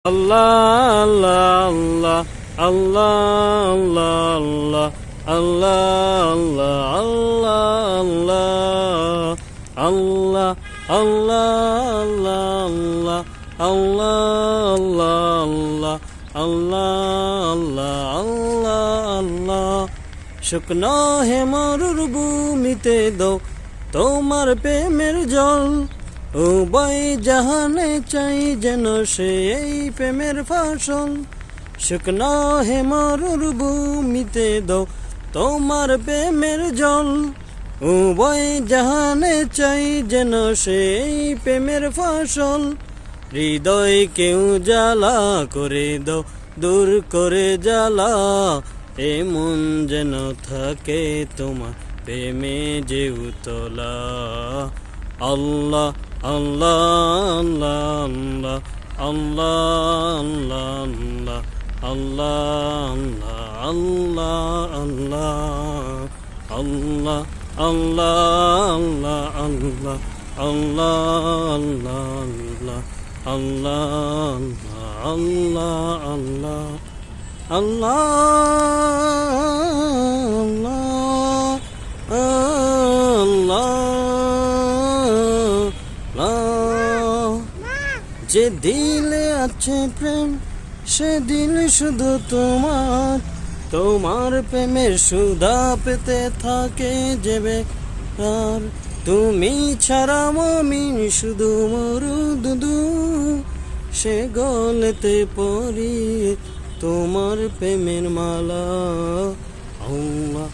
Allah, Allah, Allah, Allah, Allah, Allah, Allah, Allah, Allah, Allah, শুকনো হে মরুর ভূমিতে দাও তোমার প্রেমের জল, উভয় জাহানে চাই যেন সেই প্রেমের ফসল। শুকনো হে মরুর ভূমিতে দাও তোমার প্রেমের জল, উভয় জাহানে চাই যেন সেই প্রেমের ফসল। হৃদয় কেউ জ্বালা করে দাও, দূর করে জ্বালা, এমন যেন থাকে তোমার প্রেমে যে উতলা। আল্লাহ আল্লাহ আল্লাহ আল্লাহ আল্লাহ আল্লাহ আল্লাহ আল্লাহ আল্লাহ আল্লাহ আল্লাহ আল্লাহ আল্লাহ আল্লাহ আল্লাহ যে দিলে আছে প্রেম সে দিল শুধু তোমার, তোমার প্রেমের সুধা পেতে থাকে যে বেকার। তুমি ছাড়া মমিন শুধু মরুদুদু, সে গলেতে পরি তোমার প্রেমের মালা। আল্লাহ